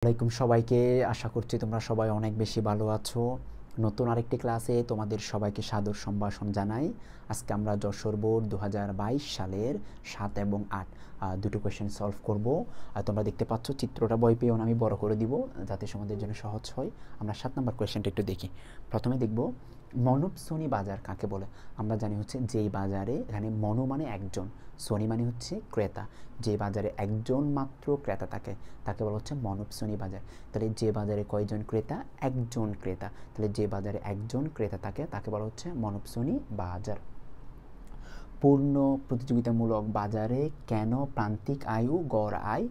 ওয়ালাইকুম সবাইকে। আশা করছি তোমরা সবাই অনেক বেশি ভালো আছো। নতুন আরেকটি ক্লাসে তোমাদের সবাইকে সাদর সম্ভাষণ জানাই। আজকে আমরা যশোর বোর্ড 2022 সালের 7 এবং 8 দুটো কোয়েশ্চেন সলভ করব। তোমরা দেখতে পাচ্ছ চিত্রটা ভয় পেও না, আমি বড় করে দিব যাতে তোমাদের জন্য সহজ হয়। আমরা 7 নম্বর কোয়েশ্চেনটা একটু দেখি। প্রথমে দেখব মনব সোনি বাজার কাকে বলে। আমরা জানি হচ্ছে যেই বাজারে, এখানে মনো মানে একজন, সোনি মানে হচ্ছে ক্রেতা, যে বাজারে একজন মাত্র ক্রেতা থাকে তাকে বলা হচ্ছে মনব সোনি বাজার। তাহলে যে বাজারে কয়জন ক্রেতা? একজন ক্রেতা। তাহলে যে বাজারে একজন ক্রেতা থাকে তাকে বলা হচ্ছে মনব সোনি বাজার। পূর্ণ প্রতিযোগিতামূলক বাজারে কেন প্রান্তিক আয় ও গড় আয়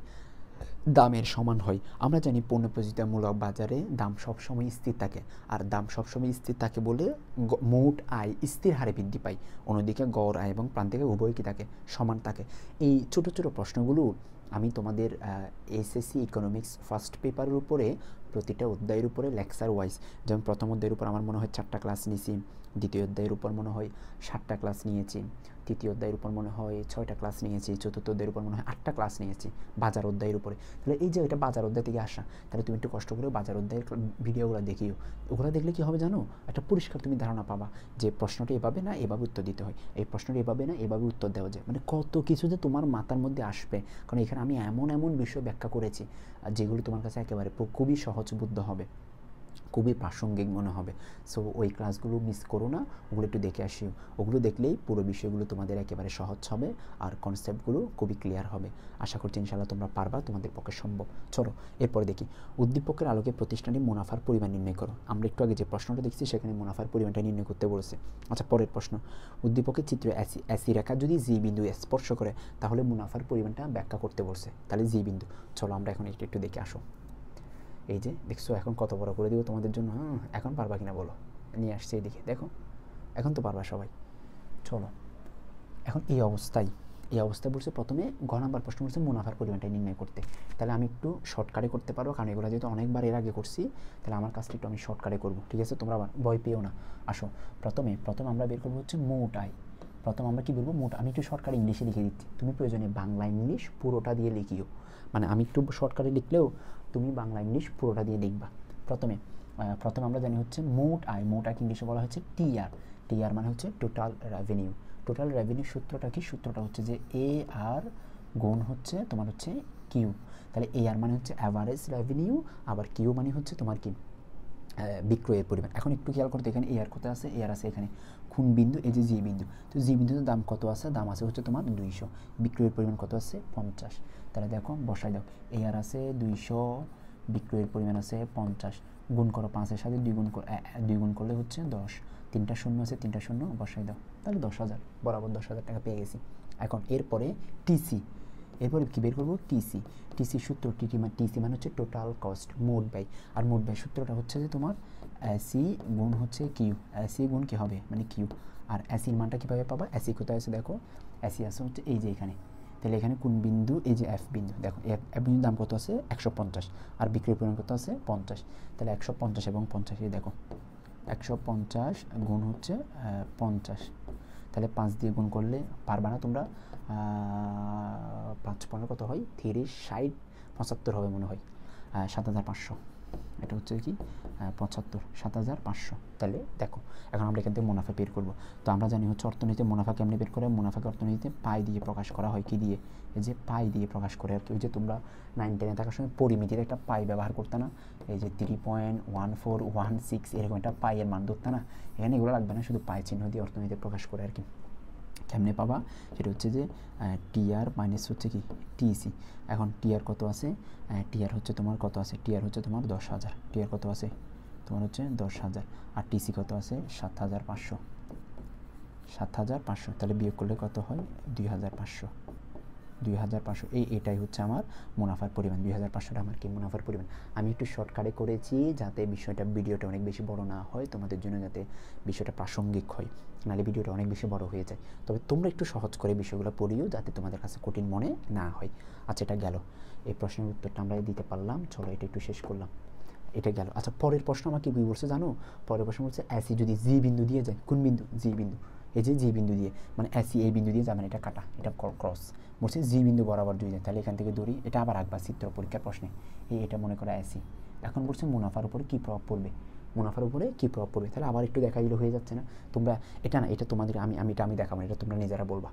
দামের সমান হয়? আমরা জানি পূর্ণ প্রতিযোগিতামূলক বাজারে দাম সবসময় স্থির থাকে, আর দাম সবসময় স্থির থাকে বলে মোট আয় স্থির হারে বৃদ্ধি পায়। অন্যদিকে গড় আয় এবং প্রান্তিক আয় উভয় কি থাকে? সমান থাকে। এই ছোট ছোট প্রশ্নগুলো আমি তোমাদের এসএসসি ইকোনমিক্স ফার্স্ট পেপারের উপরে প্রতিটা অধ্যায়ের উপরে লেকচার ওয়াইজ, যেমন প্রথম অধ্যায়ের উপর আমার মনে হয় 4টা ক্লাস নিয়েছি, দ্বিতীয় অধ্যায়ের উপর মনে হয় 7টা ক্লাস নিয়েছি, তৃতীয় অধ্যায়ের উপর মনে হয় 6টা ক্লাস নিয়েছি, চতুর্থ অধ্যায়ের উপর মনে হয় 8টা ক্লাস নিয়েছি বাজার অধ্যায়ের উপরে। তাহলে এই যে এটা বাজার অধ্যায় থেকে আসা, তাহলে তুমি একটু কষ্ট করে বাজার অধ্যায়ের ভিডিওগুলো দেখিও। ওগুলো দেখলে কি হবে জানো? একটা পরিষ্কার তুমি ধারণা পাবা যে প্রশ্নটি এভাবে না এভাবে উত্তর দিতে হয়, এই প্রশ্নটি এভাবে না এভাবে উত্তর দেওয়া যায়। মানে কত কিছু যে তোমার মাথার মধ্যে আসবে, কারণ এখানে আমি এমন এমন বিষয় ব্যাখ্যা করেছি যেগুলো তোমার কাছে একেবারে খুবই সহজবোধ্য হবে, খুবই প্রাসঙ্গিক মনে হবে। সো ওই ক্লাসগুলো মিস করো না, ওগুলো একটু দেখে আসিও। ওগুলো দেখলেই পুরো বিষয়গুলো তোমাদের একেবারে সহজ হবে আর কনসেপ্টগুলো খুবই ক্লিয়ার হবে। আশা করছি ইনশাআল্লাহ তোমরা পারবা, তোমাদের পক্ষে সম্ভব। চলো এরপরে দেখি, উদ্দীপকের আলোকে প্রতিষ্ঠানের মুনাফার পরিমাণ নির্ণয় করো। আমরা একটু আগে যে প্রশ্নটা দেখছি সেখানে মুনাফার পরিমাণটা নির্ণয় করতে বলেছে। আচ্ছা, পরের প্রশ্ন, উদ্দীপকের চিত্রে এসি রেখা যদি জি বিন্দু স্পর্শ করে তাহলে মুনাফার পরিমাণটা ব্যাখ্যা করতে বলছে। তাহলে জি বিন্দু, চলো আমরা এখন একটু দেখে আসো। এই যে দেখছো এখন কত বড় করে দিব তোমাদের জন্য। এখন পারবা কিনা বলো? নিয়ে আসছে এদিকে, দেখো এখন তো পারবা সবাই। চলো এখন এই অবস্থায় বলছে প্রথমে ঘ নাম্বার প্রশ্ন বলছে মুনাফার পরিমাণটা নির্ণয় করতে। তাহলে আমি একটু শর্টকাটে করতে পারবো, কারণ এগুলো যেহেতু অনেকবার এর আগে করছি, তাহলে আমার কাজটা একটু আমি শর্টকাটে করবো। ঠিক আছে, তোমরা ভয় পেও না। আসো, প্রথমে আমরা বের করবো হচ্ছে মোট আয়। প্রথম আমরা কি বলবো? মোট। আমি একটু শর্টকাটে ইংলিশে লিখে দিচ্ছি, তুমি প্রয়োজনে বাংলা ইংলিশ পুরোটা দিয়ে লিখিও। মানে আমি একটু শর্টকাটে লিখলেও তুমি বাংলা ইংলিশ পুরোটা দিয়ে লিখবা। প্রথমে আমরা জানি হচ্ছে মোট আয়। মোট আয় ইংলিশে বলা হচ্ছে টিআর। টিআর মানে হচ্ছে টোটাল রেভিনিউ। টোটাল রেভিনিউ সূত্রটা কি? সূত্রটা হচ্ছে যে এ আর গুণ হচ্ছে তোমার হচ্ছে কিউ। তাহলে এ আর মানে হচ্ছে অ্যাভারেজ রেভিনিউ, আবার কিউ মানে হচ্ছে তোমার কি বিক্রয়ের পরিমাণ। এখন একটু খেয়াল করতে, এখানে এ আর কত আছে? এ আর আছে এখানে কোন বিন্দু? এই যে জি বিন্দু। তো জি বিন্দুতে দাম কত আছে? দাম আছে হচ্ছে তোমার 200। বিক্রয়ের পরিমাণ কত আছে? 50। তাহলে দেখো বসাই দাও, এ আর আছে 200, বিক্রয়ের পরিমাণ আছে 50, গুণ করো 5-এর সাথে 2 গুণ করলে হচ্ছে 10। 3টা শূন্য আছে, 3টা শূন্য বসাই দাও, তাহলে 10,000, বরাবর 10,000 টাকা পেয়ে গেছি। এখন এরপরে টিসি, এরপরে কী বের করবো? টিসি সূত্র, টিসি মানে হচ্ছে টোটাল কস্ট, মোট ব্যয়। আর মোট ব্যয় সূত্রটা হচ্ছে যে তোমার সি গুণ হচ্ছে কিউ। সি গুণ কী হবে? মানে কিউ। আর এসির মানটা কীভাবে পাবা? এসি কোথায় আছে দেখো, এসি আছে হচ্ছে এই যে এখানে। তাহলে এখানে কোন বিন্দু? এই যে এফ বিন্দু। দেখো এফ বিন্দুর দাম কত আছে? 150, আর বিক্রয় পরিমাণ কত আছে? 50। তাহলে 150 এবং 50, এই দেখো 150 গুণ হচ্ছে 50। তাহলে 5 দিয়ে গুণ করলে পারবা না তোমরা? 5 কত হয়? 30, 60, 75 হবে মনে হয়, 7,500। এটা হচ্ছে কি 75, 7,500। তাহলে দেখো এখন আমরা এখান থেকে মুনাফা বের করবো। তো আমরা জানি হচ্ছে অর্থনীতিতে মুনাফা কেমনি বের করে? মুনাফাকে অর্থনীতিতে পাই দিয়ে প্রকাশ করা হয়। কি দিয়ে? এই যে পাই দিয়ে প্রকাশ করে আর কি। ওই যে তোমরা 9-10 থাকার সময় পরিমিতির একটা পাই ব্যবহার করতে না, এই যে 3.1416 এরকম একটা পাইয়ের মান ধরতে না, এখানে এগুলো লাগবে না, শুধু পাই চিহ্ন দিয়ে অর্থনীতিতে প্রকাশ করে আর কি। কেমনে পাবা? সেটা হচ্ছে যে টিআর মাইনাস হচ্ছে কি টিসি। এখন টিআর কত আছে? টিআর হচ্ছে তোমার কত আছে? টিআর হচ্ছে তোমার 10,000। টিআর কত আছে? তোমার হচ্ছে 10,000। আর টিসি কত আছে? 7,500। 7,500, তাহলে বিয়োগ করলে কত হয়? 2,500। 2,500, এটাই হচ্ছে আমার মুনাফার পরিমাণ। 2,500টা আমার কি মুনাফার পরিমাণ। আমি একটু শর্টকাটে করেছি যাতে ভিডিওটা অনেক বেশি বড় না হয়, তোমাদের জন্য যাতে বিষয়টা প্রাসঙ্গিক হয়, নাহলে ভিডিওটা অনেক বেশি বড় হয়ে যায়। তবে তোমরা একটু সহজ করে বিষয়গুলো পড়িও যাতে তোমাদের কাছে কঠিন মনে না হয়। আচ্ছা, এটা গেল, এই প্রশ্নের উত্তরটা আমরা দিতে পারলাম। চলো এটা একটু শেষ করলাম, এটা গেল। আচ্ছা, পরের প্রশ্ন আমাকে কি বলছে জানো? পরের প্রশ্ন বলছে এসি যদি জি বিন্দু দিয়ে যায়। কোন বিন্দু? জি বিন্দু। এই যে জি বিন্দু দিয়ে, মানে এসি এই বিন্দু দিয়ে যাবেন, এটা কাটা, এটা ক্রস, বলছে জি বিন্দু বরাবর দুই যায়, তাহলে এখান থেকে ধরি, এটা আবার রাখবা চিত্র পরীক্ষার প্রশ্নে, এটা মনে করো এসি। এখন বলছে মুনাফার উপরে কী প্রভাব পড়বে, মুনাফার উপরে কী প্রভাব পড়বে, তাহলে আবার একটু দেখা দিলে হয়ে যাচ্ছে না। তোমরা এটা না, এটা তোমাদের আমি দেখাবো, এটা তোমরা নিজেরা বলবা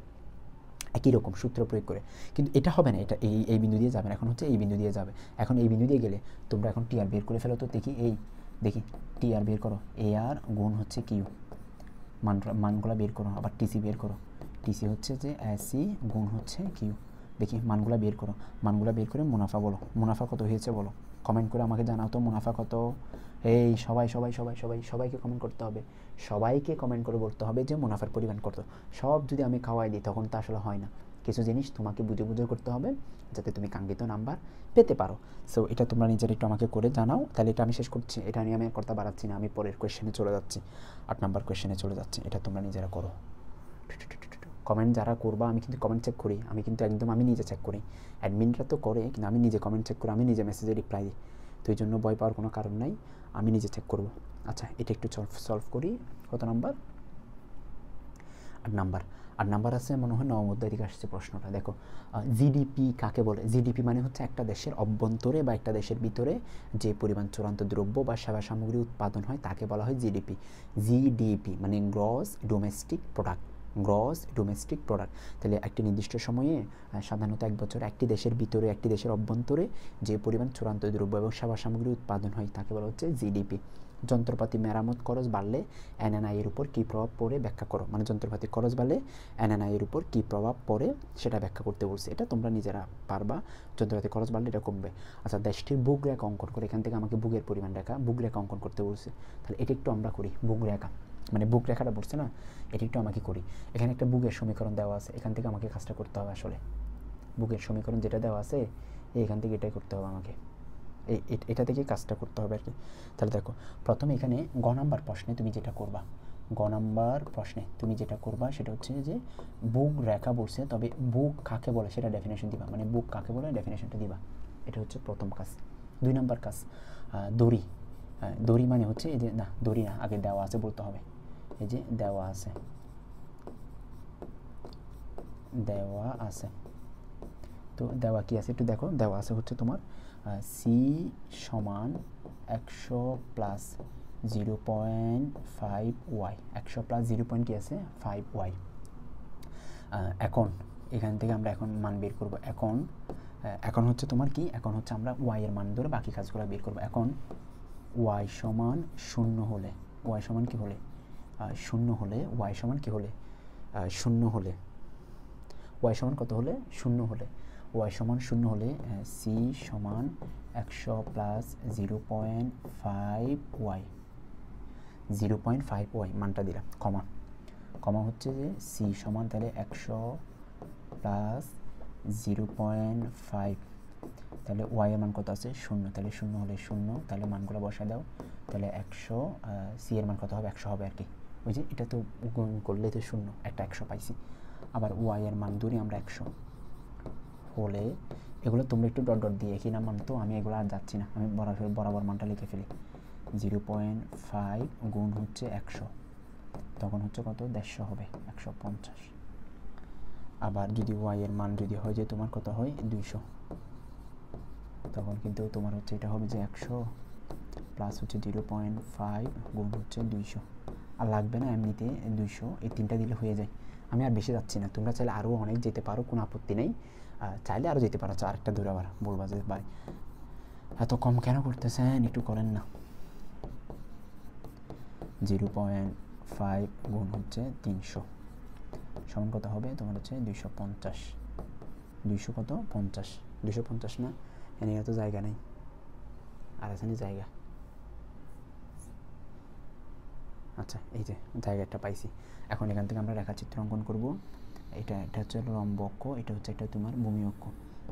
একই রকম সূত্র প্রয়োগ করে, কিন্তু এটা হবে না, এটা এই বিন্দু দিয়ে যাবে না, এখন হচ্ছে এই বিন্দু দিয়ে যাবে। এখন এই বিন্দু দিয়ে গেলে তোমরা এখন টি আর বের করে ফেলো তো, দেখি টি আর বের করো, এ আর গুণ হচ্ছে কিউ, মানগুলো বের করো, আবার টিসি বের করো, টিসি হচ্ছে যে এসি গুণ হচ্ছে কিউ, দেখি মানগুলো বের করো, মানগুলো বের করে মুনাফা বলো, মুনাফা কত হয়েছে বলো, কমেন্ট করে আমাকে জানাও তো মুনাফা কত। এই সবাইকে কমেন্ট করতে হবে, সবাইকে কমেন্ট করে বলতে হবে যে মুনাফার পরিমাণ কত। সব যদি আমি খাওয়াই দিই তখন তো আসলে হয় না, কিছু জিনিস তোমাকে বুঝে বুঝে করতে হবে যাতে তুমি কাঙ্ক্ষিত নাম্বার পেতে পারো। সো এটা তোমরা নিজের একটু আমাকে করে জানাও, তাহলে এটা আমি শেষ করছি, এটা নিয়ে আমি আর কথা বাড়াচ্ছি না, আমি পরের কোয়েশ্চেনে চলে যাচ্ছি, 8 নাম্বার কোয়েশ্চেনে চলে যাচ্ছি, এটা তোমরা নিজেরা করো। কমেন্ট যারা করবা, আমি কিন্তু কমেন্ট চেক করি, আমি কিন্তু একদম আমি নিজে চেক করি, অ্যাডমিনরা তো করে কিন্তু আমি নিজে কমেন্ট চেক করি, আমি নিজে মেসেজে রিপ্লাই দিই, তো এই জন্য ভয় পাওয়ার কোনো কারণ নাই, আমি নিজে চেক করব। আচ্ছা এটা একটু সলভ করি, কত নাম্বার, 8 নাম্বার। 8 নাম্বার আছে মনে হয় নবম অধ্যায় থেকে আসছে প্রশ্নটা, দেখো জিডিপি কাকে বলে, জিডিপি মানে হচ্ছে একটা দেশের অভ্যন্তরে বা একটা দেশের ভিতরে যে পরিমাণ চূড়ান্ত দ্রব্য বা সেবা সামগ্রী উৎপাদন হয় তাকে বলা হয় জিডিপি। জিডিপি মানে gross domestic product, gross domestic product. তাহলে একটি নির্দিষ্ট সময়ে সাধারণত এক বছর একটি দেশের ভিতরে একটি দেশের অভ্যন্তরে যে পরিমাণ চূড়ান্ত দ্রব্য এবং সেবা সামগ্রী উৎপাদন হয় তাকে বলা হচ্ছে জিডিপি। যন্ত্রপাতি মেরামত খরচ বাড়লে এনএনআই এর উপর কী প্রভাব পড়ে ব্যাখ্যা করো, মানে যন্ত্রপাতি খরচ বাড়লে এনএনআই এর উপর কী প্রভাব পড়ে সেটা ব্যাখ্যা করতে বলছে, এটা তোমরা নিজেরা পারবা, যন্ত্রপাতি খরচ বাড়লে এটা কমবে। আচ্ছা দেশটির বুক রেখা অঙ্কন করে, এখান থেকে আমাকে বুকের পরিমাণ রেখা বুক রেখা অঙ্কন করতে বলছে, তাহলে এটা একটু আমরা করি, বুক রেখা মানে বুক রেখাটা পড়ছে না, এটা একটু আমাকে করি। এখানে একটা বুকের সমীকরণ দেওয়া আছে, এখান থেকে আমাকে কাজটা করতে হবে, আসলে বুকের সমীকরণ যেটা দেওয়া আছে এখান থেকে এটাই করতে হবে আমাকে, এটা থেকে কাজটা করতে হবে আর কি। তাহলে দেখো প্রথমে এখানে গ নাম্বার প্রশ্নে তুমি যেটা করবা, গ নাম্বার প্রশ্নে তুমি যেটা করবা সেটা হচ্ছে যে বুক রেখা বলছে, তবে বুক কাকে বলে সেটা ডেফিনেশন দিবা, মানে বুক কাকে বলে ডেফিনেশনটা দিবা, এটা হচ্ছে প্রথম কাজ। 2 নাম্বার কাজ দড়ি, দড়ি মানে হচ্ছে এই যে, না দড়ি না, আগে দেওয়া আছে বলতে হবে, এই যে দেওয়া আছে, দেওয়া আছে, তো দেওয়া কি আছে একটু দেখো, দেওয়া আছে হচ্ছে তোমার সি সমান 100 প্লাস 0.5 ওয়াই, 100 প্লাস 0. কি আছে 5 ওয়াই। এখন এখান থেকে আমরা এখন মান বের করব, এখন হচ্ছে তোমার কি, এখন হচ্ছে আমরা ওয়াই এর মান ধরে বাকি কাজগুলো বের করব। এখন ওয়াই সমান 0 হলে, ওয়াই সমান কি হলে 0 হলে, ওয়াই সমান কি হলে 0 হলে, ওয়াই সমান কত হলে 0 হলে, ওয়াই সমান 0 হলে সি সমান 100 প্লাস 0.5 ওয়াই, 0.5 ওয়াই মানটা দিলাম, কমা কমা হচ্ছে যে সি সমান তাহলে 100 প্লাস 0.5, তাহলে ওয়াই এর মান কত আছে 0, তাহলে 0 হলে 0, তাহলে মানগুলো বসায় দাও, তাহলে 100 সি এর মান কত হবে 100 হবে আর কি, ওই যে এটা তো গুণ করলে তো 0, একটা 100 পাইছি। আবার ওয়াই এর মান ধরি আমরা 100 হলে, এগুলো তোমরা একটু ডট ডট দিয়ে একই না মান, তো আমি এগুলো আর যাচ্ছি না, আমি বরাবর মানটা লিখে ফেলি, 0.5 গুণ হচ্ছে 100, তখন হচ্ছে কত 150 হবে 150। আবার যদি ওয়াই এর মান যদি হয় যে তোমার কত হয় 200, তখন কিন্তু তোমার হচ্ছে এটা হবে যে 100 প্লাস হচ্ছে 0.5 গুণ হচ্ছে 200, আর লাগবে না এমনিতে 200, এই তিনটা দিলে হয়ে যায়। আমি আর বেশি যাচ্ছি না, তোমরা চাইলে আরও অনেক যেতে পারো, কোনো আপত্তি নেই, চাইলে আরও যেতে পারো, আরেকটা ধরে আবার বলবা যে ভাই এত কম কেন করতেছেন, একটু করেন না। 0.5 গুণ হচ্ছে 300 সমান কত হবে তোমার হচ্ছে 250, 200 কত 50, 250 না, এনে তো জায়গা নেই, আর এখানে জায়গা, আচ্ছা এই যে জায়গাটা পাইছি। এখন এখান থেকে আমরা রেখাচিত্র অঙ্কন করব, এটা হচ্ছে লম্ব অক্ষ, এটা হচ্ছে একটা তোমার ভূমি অক্ষ,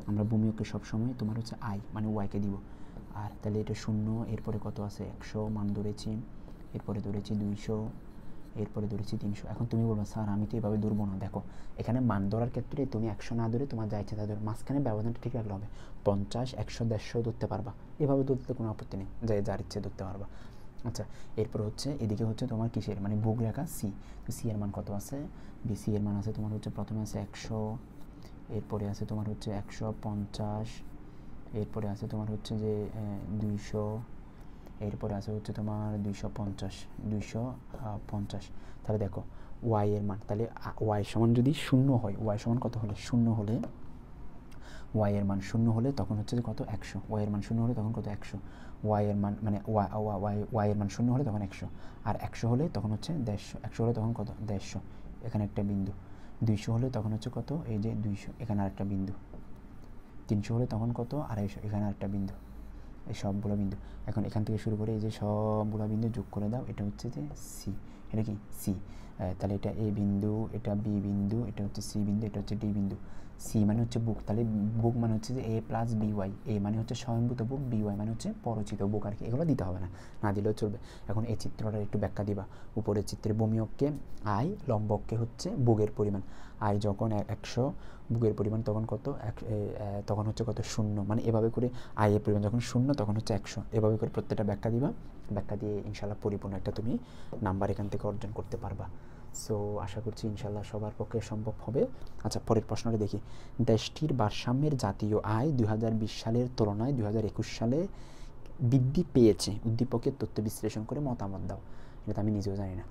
আমরা ভূমি অক্ষে সবসময় তোমার হচ্ছে আই মানে ওয়াইকে দিব, আর তাহলে এটা 0, এরপরে কত আছে 100 মান ধরেছি, এরপরে ধরেছি 200, এরপরে ধরেছি 300। এখন তুমি বলবে স্যার আমি তো এভাবে ধরবো না, দেখো এখানে মান ধরার ক্ষেত্রে তুমি 100 না ধরে তোমার যা ইচ্ছা তা ধরে, মাঝখানে ব্যবধানটা ঠিক রাখলে হবে, 50, 100, 150 ধরতে পারবা, এভাবে ধরতে কোনো আপত্তি নেই, যার ইচ্ছে ধরতে পারবা। আচ্ছা, এরপর হচ্ছে এদিকে হচ্ছে তোমার কিসের মানে বুক রেখা সি, তো সি এর মান কত আছে, বিসি এর মান আছে তোমার হচ্ছে প্রথমে আছে 100, এরপরে আছে তোমার হচ্ছে 150, এরপরে আছে তোমার হচ্ছে যে 200, এরপরে আছে হচ্ছে তোমার 250, তাহলে দেখো ওয়াই এর মান, তাহলে ওয়াই সমান যদি শূন্য হয়, ওয়াই সমান কত হলে শূন্য হলে, ওয়াই এর মান শূন্য হলে তখন হচ্ছে যে কত 100, ওয়াই এর মান শূন্য হলে তখন কত 100, ওয়াই এর মান মানে ওয়াই এর মান শূন্য হলে তখন 100, আর 100 হলে তখন হচ্ছে 150, 100 হলে তখন কত 150, এখানে একটা বিন্দু, 200 হলে তখন হচ্ছে কত এই যে 200, এখানে আরেকটা বিন্দু, 300 হলে তখন কত 250, এখানে আরেকটা বিন্দু, এই সবগুলো বিন্দু। এখন এখান থেকে শুরু করে এই যে সবগুলো বিন্দু যোগ করে দাও, এটা হচ্ছে যে সি, এটা কি সি, তাহলে এটা এ বিন্দু, এটা বি বিন্দু, এটা হচ্ছে সি বিন্দু, এটা হচ্ছে ডি বিন্দু। সি মানে হচ্ছে বুক, তাহলে বুক মানে হচ্ছে যে এ প্লাস বি ওয়াই, এ মানে হচ্ছে স্বয়ংভূত বুক, বি ওয়াই মানে হচ্ছে পরচিত বুক আর কি, এগুলো দিতে হবে না, না দিলেও চলবে। এখন এই চিত্রটার একটু ব্যাখ্যা দিবা। উপরের চিত্রে ভূমি অক্ষে আই, লম্ব অক্ষে হচ্ছে বুকের পরিমাণ, আই যখন 100 বুকের পরিমাণ তখন কত তখন হচ্ছে কত শূন্য, মানে এভাবে করে আই এর পরিমাণ যখন শূন্য তখন হচ্ছে 100, এভাবে করে প্রত্যেকটা ব্যাখ্যা দিবা, ব্যাখ্যা দিয়ে ইনশাল্লাহ পরিপূর্ণ একটা তুমি নাম্বার এখান থেকে অর্জন করতে পারবা। সো আশা করছি ইনশাল্লাহ সবার পক্ষে সম্ভব হবে। আচ্ছা, পরের প্রশ্নটা দেখি। দেশটির ভারসাম্যের জাতীয় আয় 2020 সালের তুলনায় 2021 সালে বৃদ্ধি পেয়েছে, উদ্দীপকের তথ্য বিশ্লেষণ করে মতামত দাও। এটা তো আমি নিজেও জানি না।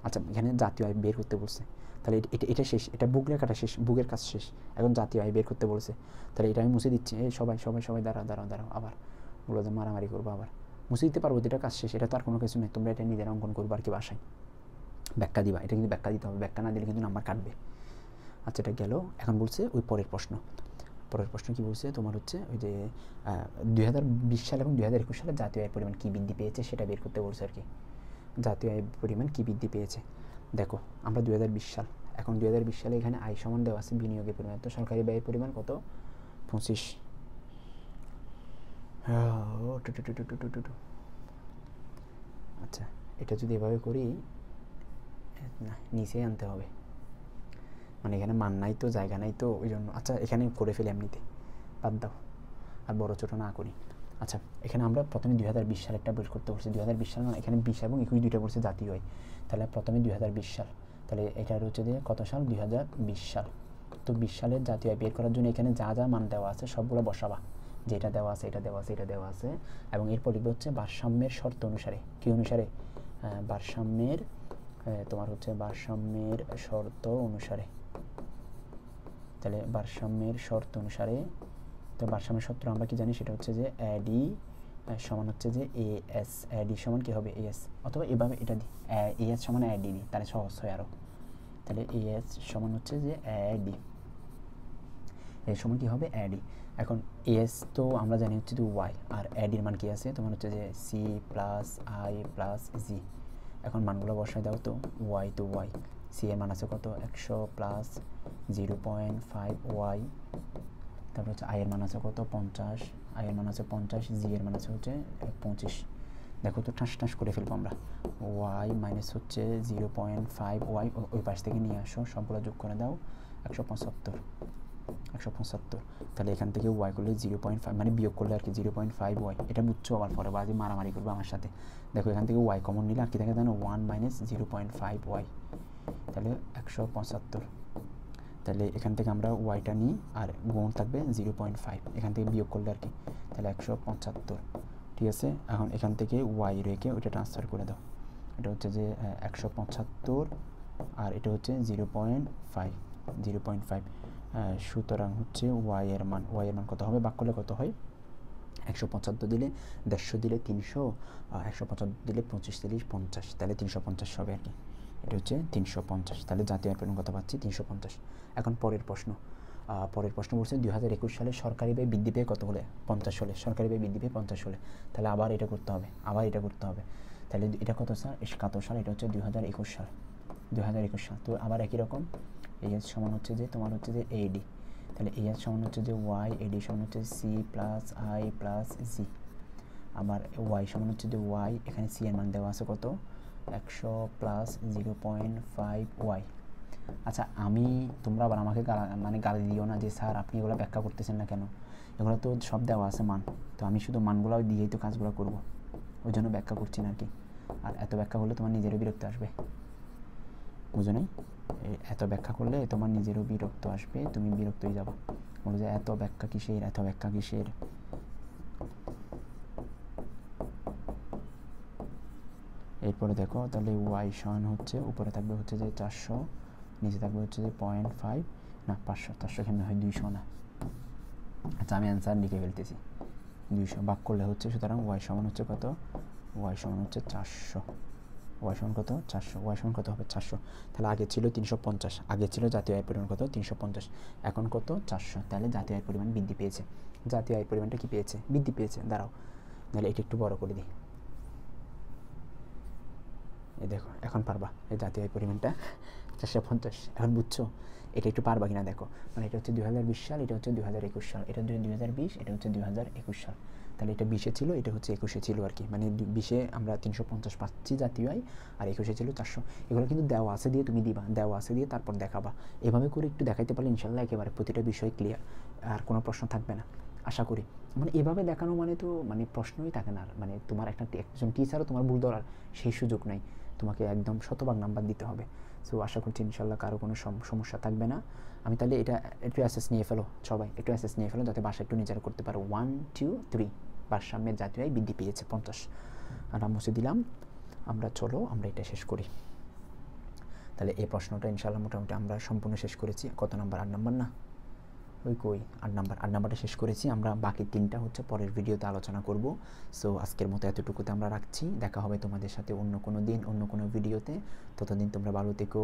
আচ্ছা, এখানে জাতীয় আয় বের করতে বলছে, তাহলে এটা শেষ, এটা বুক লেখাটা শেষ, বুকের কাজ শেষ, এখন জাতীয় আয় বের করতে বলছে, তাহলে এটা আমি মুছে দিচ্ছি। এই সবাই সবাই সবাই দাঁড়াও, আবার বলো যে মারামারি করবো, আবার মুছে দিতে পারবো, এটা কাজ শেষ, এটা তো আর কোনো কিছু নেই, তোমরা এটা নিজেরা অঙ্কন করবো আর কি বাসায়, ব্যাখ্যা দিবা, এটা কিন্তু ব্যাখ্যা দিতে হবে, ব্যাখ্যা না দিলে কিন্তু নাম্বার কাটবে। আচ্ছা, এটা গেল। এখন বলছে ওই পরের প্রশ্ন কি বলছে তোমার হচ্ছে ওই যে 2020 সাল এবং 2021 সালে জাতীয় আয়ের পরিমাণ কী বৃদ্ধি পেয়েছে সেটা বের করতে বলছে আর কি, জাতীয় আয়ের পরিমাণ কী বৃদ্ধি পেয়েছে। দেখো আমরা 2020 সাল, এখন 2020 সালে এখানে আয় সমান দেওয়া আছে বিনিয়োগের পরিমাণ, তো সরকারি ব্যয়ের পরিমাণ কত 25, আচ্ছা এটা যদি এভাবে করি, না নিচে আনতে হবে, মানে এখানে মান নাই তো, জায়গা নাই তো, ওই জন্য। আচ্ছা এখানে করে ফেলি এমনিতে, বাদ দাও, আর বড় ছোটো না করি। আচ্ছা, এখানে আমরা প্রথমে 2020 সালেরটা বের করতে বলছি, 2020 সাল না, এখানে 20 এবং 21 দুইটা বলছে জাতীয় আয়, তাহলে প্রথমে 2020 সাল, তাহলে এটার হচ্ছে যে কত সাল 2020 সাল, তো 20 সালের জাতীয় আয় বের করার জন্য এখানে যা যা মান দেওয়া আছে সবগুলো বসাবা, যেটা দেওয়া আছে, এটা দেওয়া আছে, এটা দেওয়া আছে, এবং এরপর লিখবে হচ্ছে ভারসাম্যের শর্ত অনুসারে, কী অনুসারে, ভারসাম্যের তোমার হচ্ছে ভারসাম্যের শর্ত অনুসারে, তাহলে ভারসাম্যের শর্ত অনুসারে, তো ভারসাম্যের সূত্র আমরা কি জানি, সেটা হচ্ছে যে অ্যাডি সমান হচ্ছে যে এএস, অ্যাডি সমান কী হবে এএস, অথবা এভাবে এটা দিই এএস সমান অ্যাডি দিই, তাহলে সহজ হয় আরও, তাহলে এএস সমান হচ্ছে যে অ্যাডি, এর সমান কী হবে অ্যাডি। এখন এএস তো আমরা জানি হচ্ছে যে ওয়াই, আর অ্যাডির মান কী আছে তোমার হচ্ছে যে সি প্লাস আই প্লাস জি, এখন মানগুলো বসায় দাও তো, ওয়াই তো ওয়াই, সি এর মান আছে কত 100 প্লাস 0.5 ওয়াই, তারপর হচ্ছে আই এর মান আছে কত 50, আই এর মান আছে 50, জি এর মান আছে হচ্ছে 25, দেখো তো ঠাস করে ফেলবো আমরা, ওয়াই মাইনাস হচ্ছে 0.5 ওয়াই, ওই পাশ থেকে নিয়ে আসো, সবগুলো যোগ করে দাও 175, তাহলে এখান থেকে ওয়াই করলে 0.5 মানে বিয়োগ করলে আর কি 0.5 ওয়াই, এটা বুঝছো, আবার পরে বাজি মারামারি করবে আমার সাথে। দেখো এখান থেকে ওয়াই কমন নিলে আর কি থাকে জানো 1 মাইনাস 0.5 ওয়াই, তাহলে 175, তাহলে এখান থেকে আমরা ওয়াইটা নিই আর গুণ থাকবে 0.5, এখান থেকে বিয়োগ করলে আর কি, তাহলে 175, ঠিক আছে। এখন এখান থেকে ওয়াই রেখে ওইটা ট্রান্সফার করে দাও, এটা হচ্ছে যে 175 আর এটা হচ্ছে 0.5, সুতরাং হচ্ছে ওয়াই এর মান কত হবে, ভাগ করলে কত হয় 175 দিলে 150 দিলে 300, 175 দিলে 25 30 50, তাহলে 350 হবে আর কি, এটা হচ্ছে 350, তাহলে জাতীয় আয়ের পরিমাণ কত পাচ্ছি 350। এখন পরের প্রশ্ন বলছে 2021 সালে সরকারি ব্যয় বৃদ্ধি পেয়ে কত হলে 50 হলে, সরকারি ব্যয় বৃদ্ধি পেয়ে 50 হলে, তাহলে আবার এটা করতে হবে, তাহলে এটা কত সাল 71 সাল, এটা হচ্ছে 2021 সাল, তো আবার একই রকম এএস সমান হচ্ছে যে তোমার হচ্ছে যে এডি, তাহলে এএস সমান হচ্ছে যে ওয়াই, এডি সমান হচ্ছে সি প্লাস আই প্লাস জি, আবার ওয়াই সমান হচ্ছে যে ওয়াই, এখানে সি এর মান দেওয়া আছে কত 100 প্লাস 0.5 ওয়াই। আচ্ছা তোমরা আবার আমাকে গালি দিও না যে স্যার আপনি এগুলো ব্যাখ্যা করতেছেন না কেন, এগুলো তো সব দেওয়া আছে মান, তো আমি শুধু মানগুলো দিয়েই তো কাজগুলো করব, ওই জন্য ব্যাখ্যা করছি না আর কি। আর এত ব্যাখ্যা করলে তোমার নিজেরও বিরক্ত আসবে, বুঝো নাই? এত ব্যাখ্যা করলে তোমার নিজেরও বিরক্ত আসবে, তুমি বিরক্ত হয়ে যাবো, বলো যে এত ব্যাখ্যা কিসের, এত ব্যাখ্যা কিসের। এরপরে দেখো তাহলে ওয়াই সমান হচ্ছে উপরে থাকবে হচ্ছে যে 400, নিচে থাকবে হচ্ছে যে 0.5 না 500, 400 কেমন হয় 200 না। আচ্ছা আমি অ্যান্সার লিখে ফেলতেছি, 200 ভাগ করলে হচ্ছে, সুতরাং ওয়াই সমান হচ্ছে কত, ওয়াই সমান হচ্ছে 400, ওয়াই সমান কত 400, ওয়াই সমান কত হবে 400। তাহলে আগে ছিল 350, আগে ছিল জাতীয় আয়ের পরিমাণ কত 350, এখন কত 400, তাহলে জাতীয় আয়ের পরিমাণ বৃদ্ধি পেয়েছে। জাতীয় আয়ের পরিমাণটা কি পেয়েছে, বৃদ্ধি পেয়েছে। দাঁড়াও তাহলে এটা একটু বড় করে দিই, এই দেখো এখন পারবা এই জাতীয় আয় পরিমাণটা 450, এখন বুঝছো এটা একটু পারবা কিনা দেখো। মানে এটা হচ্ছে 2020 সাল, এটা হচ্ছে 2021 সাল, এটা 2020, এটা হচ্ছে 2021 সাল। তাহলে এটা 20-এ ছিল, এটা হচ্ছে 21-এ ছিল আর কি। মানে 20-এ আমরা 350 পাচ্ছি জাতীয় আয়, আর 21-এ ছিল 400। এগুলো কিন্তু দেওয়া আছে দিয়ে তুমি দিবা, দেওয়া আছে দিয়ে তারপর দেখাবা। এভাবে করে একটু দেখাইতে পারলে ইনশাল্লাহ একেবারে প্রতিটা বিষয় ক্লিয়ার, আর কোনো প্রশ্ন থাকবে না আশা করি। মানে এভাবে দেখানো মানে তো মানে প্রশ্নই থাকে না, মানে তোমার একজন টিচারও তোমার ভুল ধরার সেই সুযোগ নাই, তোমাকে একদম শতভাগ নাম্বার দিতে হবে। সো আশা করছি ইনশাল্লাহ কারো কোনো সমস্যা থাকবে না। আমি তাহলে এটা একটু অ্যাসেস নিয়ে ফেলো, সবাই একটু অ্যাসেস নিয়ে ফেলো, যাতে বাসা একটু নিজেরা করতে পারো। 1 2 3 ভারসাম্যের জাতীয় আয় বৃদ্ধি পেয়েছে 50, আর মুছে দিলাম। আমরা চলো আমরা এটা শেষ করি। তাহলে এই প্রশ্নটা ইনশাল্লাহ মোটামুটি আমরা সম্পূর্ণ শেষ করেছি। কত নাম্বার, 8 নাম্বার না, ওই কই 8 নাম্বার, 8 নাম্বারটা শেষ করেছি। আমরা বাকি 3টা হচ্ছে পরের ভিডিওতে আলোচনা করব। সো আজকের মতো এতটুকুতে আমরা রাখছি, দেখা হবে তোমাদের সাথে অন্য কোনো দিন অন্য কোনো ভিডিওতে। ততদিন তোমরা ভালো থেকো।